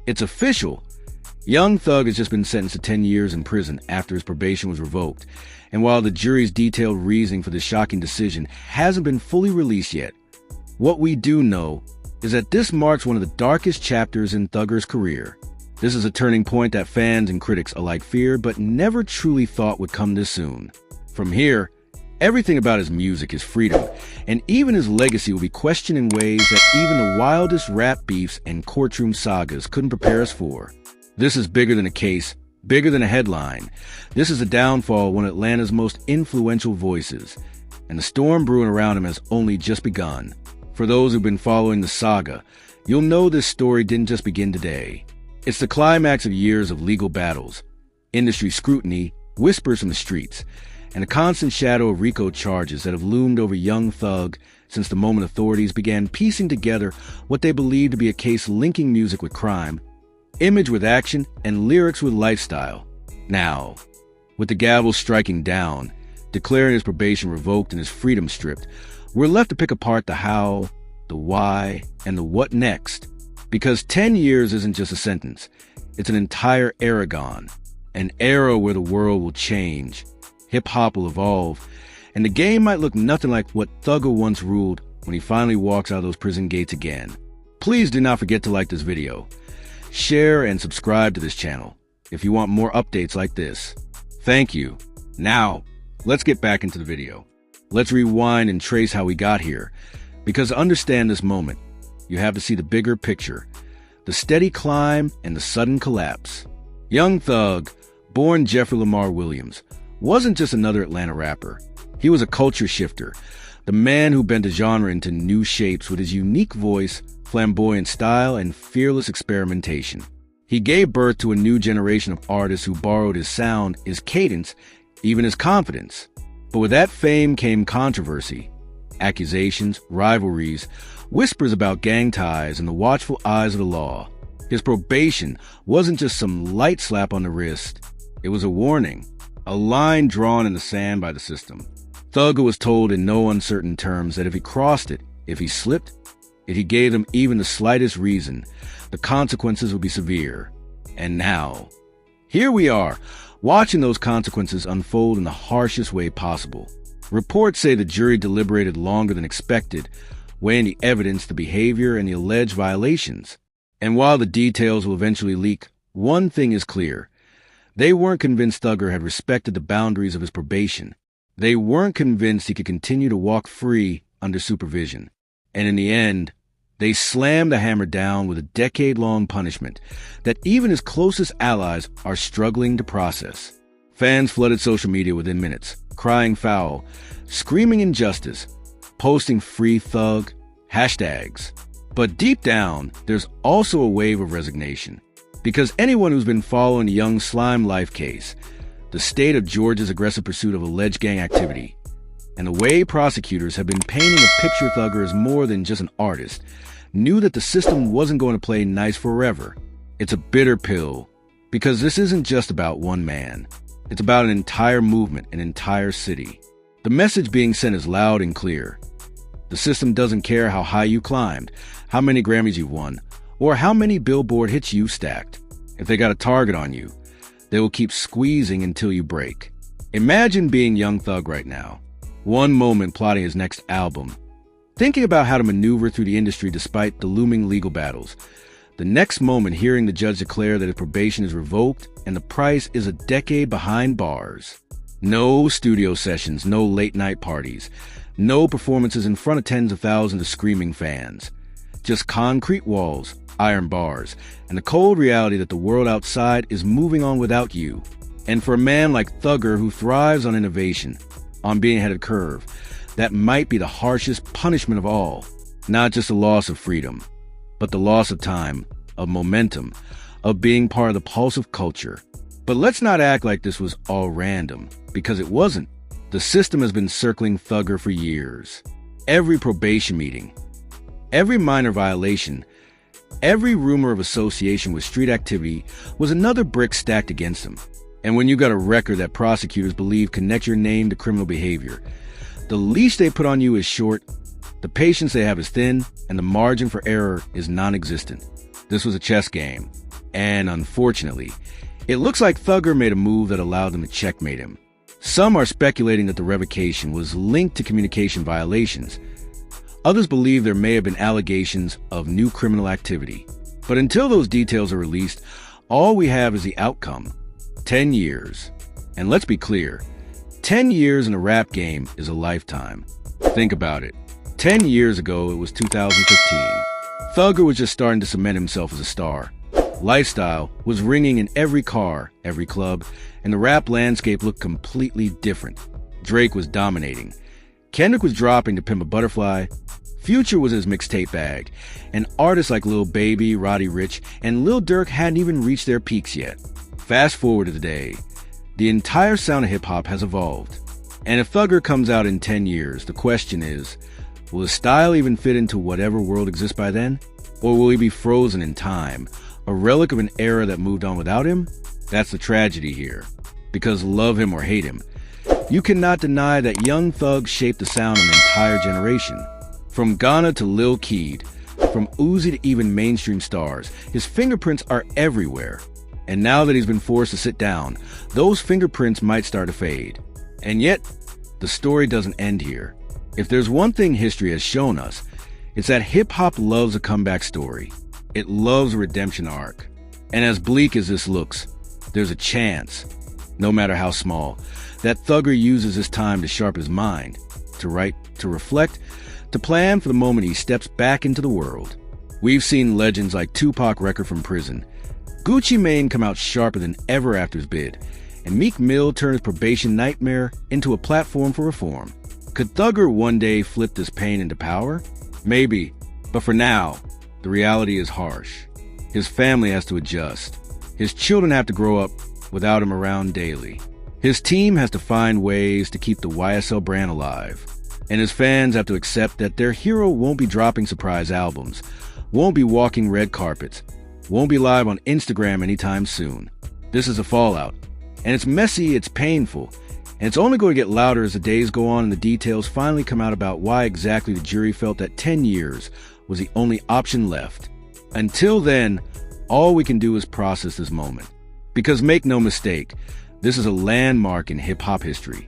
It's official. Young Thug has just been sentenced to 10 years in prison after his probation was revoked. And while the jury's detailed reasoning for this shocking decision hasn't been fully released yet, what we do know is that this marks one of the darkest chapters in Thugger's career. This is a turning point that fans and critics alike feared but never truly thought would come this soon. From here, everything about his music, his freedom, and even his legacy will be questioned in ways that even the wildest rap beefs and courtroom sagas couldn't prepare us for. This is bigger than a case, bigger than a headline. This is a downfall of one of Atlanta's most influential voices, and the storm brewing around him has only just begun. For those who've been following the saga, you'll know this story didn't just begin today. It's the climax of years of legal battles, industry scrutiny, whispers from the streets, and a constant shadow of Rico charges that have loomed over young Thug since the moment authorities began piecing together what they believed to be a case linking music with crime, image with action, and lyrics with lifestyle. Now, with the gavel striking down, declaring his probation revoked and his freedom stripped, we're left to pick apart the how, the why, and the what next. Because 10 years isn't just a sentence. It's an entire era gone. An era where the world will change, hip-hop will evolve, and the game might look nothing like what Thugger once ruled when he finally walks out of those prison gates again. Please do not forget to like this video, share, and subscribe to this channel if you want more updates like this. Thank you. Now, let's get back into the video. Let's rewind and trace how we got here, because to understand this moment, you have to see the bigger picture, the steady climb and the sudden collapse. Young Thug, born Jeffrey Lamar Williams, wasn't just another Atlanta rapper. He was a culture shifter, the man who bent a genre into new shapes with his unique voice, flamboyant style, and fearless experimentation. He gave birth to a new generation of artists who borrowed his sound, his cadence, even his confidence. But with that fame came controversy, accusations, rivalries, whispers about gang ties, and the watchful eyes of the law. His probation wasn't just some light slap on the wrist. It was a warning, a line drawn in the sand by the system. Thugger was told in no uncertain terms that if he crossed it, if he slipped, if he gave them even the slightest reason, the consequences would be severe. And now, here we are, watching those consequences unfold in the harshest way possible. Reports say the jury deliberated longer than expected, weighing the evidence, the behavior, and the alleged violations. And while the details will eventually leak, one thing is clear. They weren't convinced Thugger had respected the boundaries of his probation. They weren't convinced he could continue to walk free under supervision. And in the end, they slammed the hammer down with a decade-long punishment that even his closest allies are struggling to process. Fans flooded social media within minutes, crying foul, screaming injustice, posting free Thug, hashtags. But deep down, there's also a wave of resignation. Because anyone who's been following the Young Slime life case, the state of Georgia's aggressive pursuit of alleged gang activity, and the way prosecutors have been painting a picture of Thugger as more than just an artist, knew that the system wasn't going to play nice forever. It's a bitter pill, because this isn't just about one man. It's about an entire movement, an entire city. The message being sent is loud and clear. The system doesn't care how high you climbed, how many Grammys you've won, or how many Billboard hits you stacked. If they got a target on you, they will keep squeezing until you break. Imagine being Young Thug right now. One moment plotting his next album, thinking about how to maneuver through the industry despite the looming legal battles. The next moment hearing the judge declare that his probation is revoked and the price is a decade behind bars. No studio sessions, no late night parties, no performances in front of tens of thousands of screaming fans. Just concrete walls, iron bars, and the cold reality that the world outside is moving on without you. And for a man like Thugger who thrives on innovation, on being ahead of the curve, that might be the harshest punishment of all. Not just the loss of freedom, but the loss of time, of momentum, of being part of the pulse of culture. But let's not act like this was all random, because it wasn't. The system has been circling Thugger for years. Every probation meeting, every minor violation, every rumor of association with street activity was another brick stacked against him. And when you got a record that prosecutors believe connect your name to criminal behavior, the leash they put on you is short, the patience they have is thin, and the margin for error is non-existent. This was a chess game. And unfortunately, it looks like Thugger made a move that allowed them to checkmate him. Some are speculating that the revocation was linked to communication violations. Others believe there may have been allegations of new criminal activity. But until those details are released, all we have is the outcome. 10 years. And let's be clear, 10 years in a rap game is a lifetime. Think about it. 10 years ago, it was 2015. Thugger was just starting to cement himself as a star. Lifestyle was ringing in every car, every club, and the rap landscape looked completely different. Drake was dominating. Kendrick was dropping To Pimp a Butterfly. Future was his mixtape bag. And artists like Lil Baby, Roddy Ricch, and Lil Durk hadn't even reached their peaks yet. Fast forward to today. The entire sound of hip-hop has evolved. And if Thugger comes out in 10 years, the question is, will his style even fit into whatever world exists by then? Or will he be frozen in time, a relic of an era that moved on without him? That's the tragedy here. Because love him or hate him, you cannot deny that Young Thug shaped the sound of an entire generation. From Ghana to Lil Keed, from Uzi to even mainstream stars, his fingerprints are everywhere. And now that he's been forced to sit down, those fingerprints might start to fade. And yet, the story doesn't end here. If there's one thing history has shown us, it's that hip-hop loves a comeback story. It loves a redemption arc. And as bleak as this looks, there's a chance, no matter how small, that Thugger uses his time to sharpen his mind, to write, to reflect, to plan for the moment he steps back into the world. We've seen legends like Tupac record from prison, Gucci Mane come out sharper than ever after his bid, and Meek Mill turn his probation nightmare into a platform for reform. Could Thugger one day flip this pain into power? Maybe, but for now, the reality is harsh. His family has to adjust. His children have to grow up without him around daily. His team has to find ways to keep the YSL brand alive. And his fans have to accept that their hero won't be dropping surprise albums, won't be walking red carpets, won't be live on Instagram anytime soon. This is a fallout. And it's messy, it's painful, and it's only going to get louder as the days go on and the details finally come out about why exactly the jury felt that 10 years was the only option left. Until then, all we can do is process this moment. Because make no mistake, this is a landmark in hip-hop history.